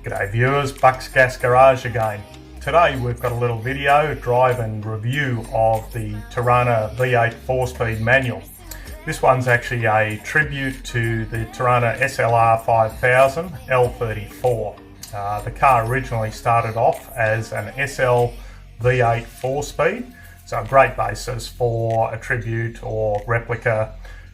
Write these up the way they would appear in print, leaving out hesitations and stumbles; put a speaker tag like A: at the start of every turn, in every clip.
A: G'day viewers, Bucks Gas Garage again. Today we've got a little video, drive and review of the Torana V8 4-speed manual. This one's actually a tribute to the Torana SLR 5000 L34. The car originally started off as an SL V8 4-speed, so a great basis for a tribute or replica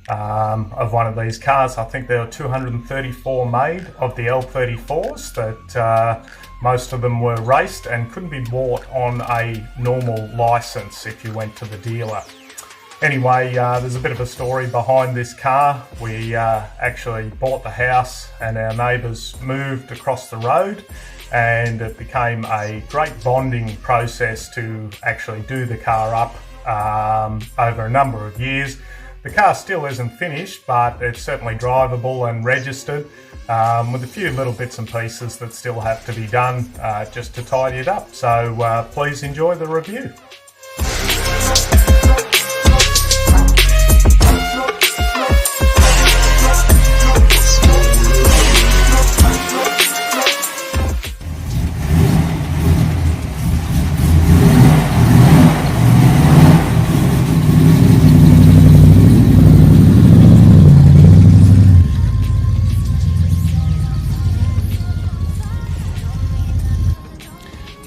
A: of one of these cars. I think there were 234 made of the L34s that most of them were raced and couldn't be bought on a normal license if you went to the dealer. Anyway, there's a bit of a story behind this car. We actually bought the house and our neighbours moved across the road, and it became a great bonding process to actually do the car up over a number of years. The car still isn't finished, but it's certainly drivable and registered, with a few little bits and pieces that still have to be done just to tidy it up. So please enjoy the review.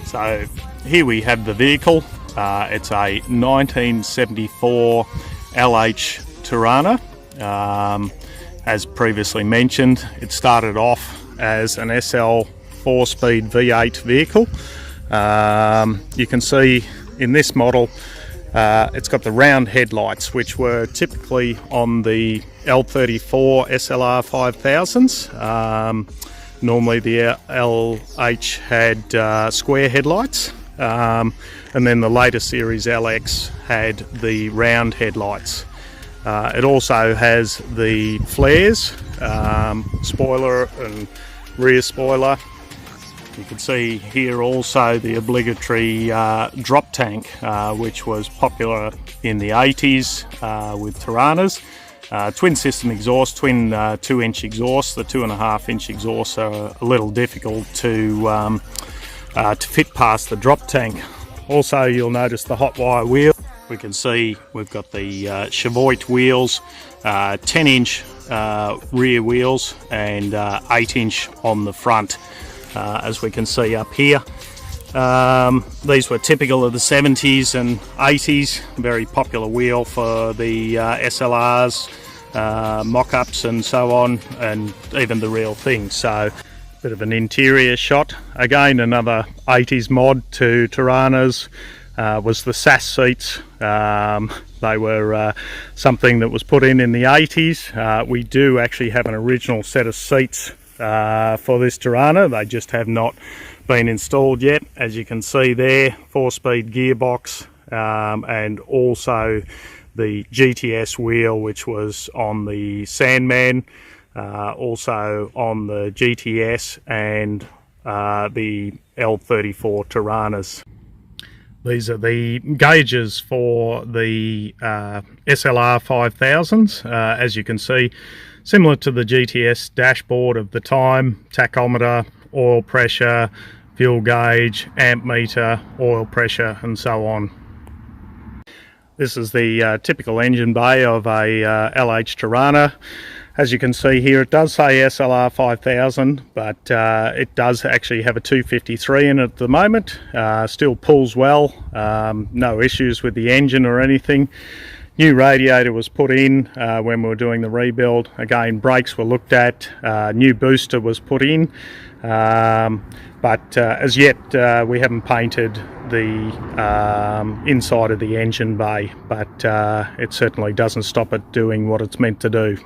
A: So here we have the vehicle. It's a 1974 LH Torana. As previously mentioned, it started off as an SL 4-speed V8 vehicle. You can see in this model it's got the round headlights, which were typically on the L34 SLR 5000s. Normally the LH had square headlights, and then the later series LX had the round headlights. It also has the flares, spoiler and rear spoiler. You can see here also the obligatory drop tank, which was popular in the 80s with Toranas. Twin system exhaust, twin 2-inch exhausts. The 2.5-inch exhausts are a little difficult to fit past the drop tank. Also, you'll notice the hot wire wheel. We can see we've got the Chavoit wheels, 10-inch rear wheels and 8-inch on the front, as we can see up here. These were typical of the 70s and 80s, very popular wheel for the SLRs, mock-ups and so on, and even the real thing. So bit of an interior shot. Again, another 80s mod to Toranas was the SAS seats. They were something that was put in the 80s. We do actually have an original set of seats for this Torana. They just have not been installed yet. As you can see there, 4-speed gearbox, and also the GTS wheel, which was on the Sandman, also on the GTS and the L34 Toranas. These are the gauges for the SLR 5000s. As you can see, similar to the GTS dashboard of the time: tachometer, oil pressure, fuel gauge, amp meter, oil pressure and so on. This is the typical engine bay of a LH Torana. As you can see here, it does say SLR 5000, but it does actually have a 253 in it at the moment. Still pulls well, no issues with the engine or anything. New radiator was put in when we were doing the rebuild. Again, brakes were looked at, new booster was put in, but as yet we haven't painted the inside of the engine bay, but it certainly doesn't stop it doing what it's meant to do.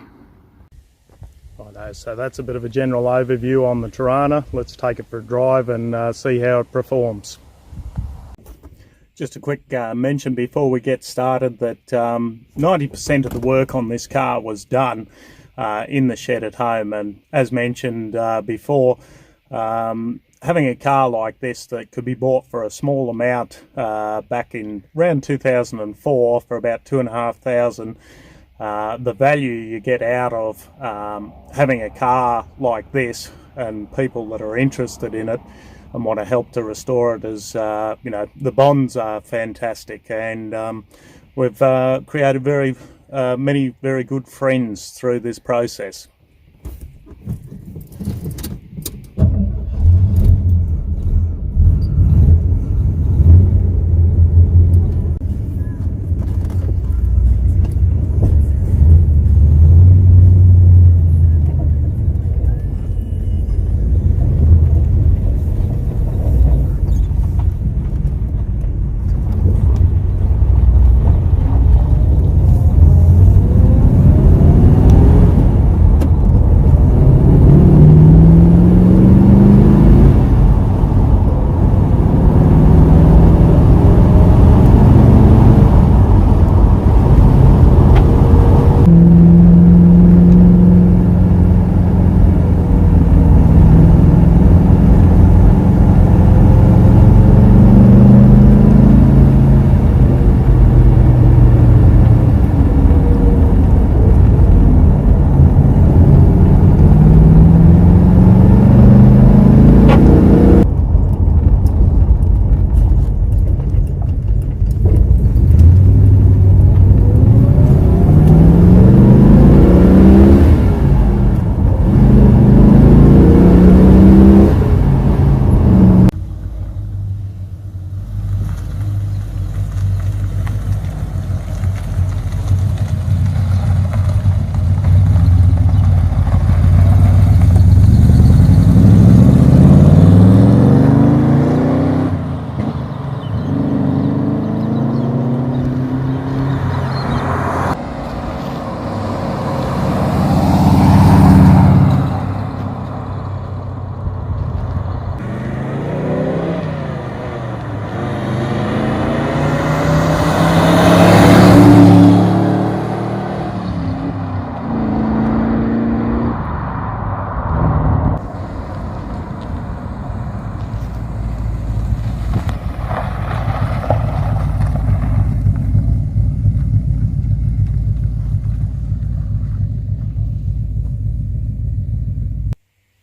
A: Righto, so that's a bit of a general overview on the Torana. Let's take it for a drive and see how it performs. Just a quick mention before we get started that 90% of the work on this car was done in the shed at home, and as mentioned before, having a car like this that could be bought for a small amount back in around 2004 for about $2,500 the value you get out of having a car like this, and people that are interested in it and want to help to restore it, is the bonds are fantastic, and we've created many very good friends through this process.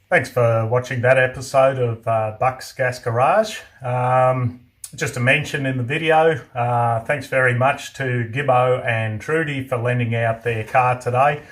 A: Thanks for watching that episode of Buck's Gas Garage. Just to mention in the video, thanks very much to Gibbo and Trudy for lending out their car today.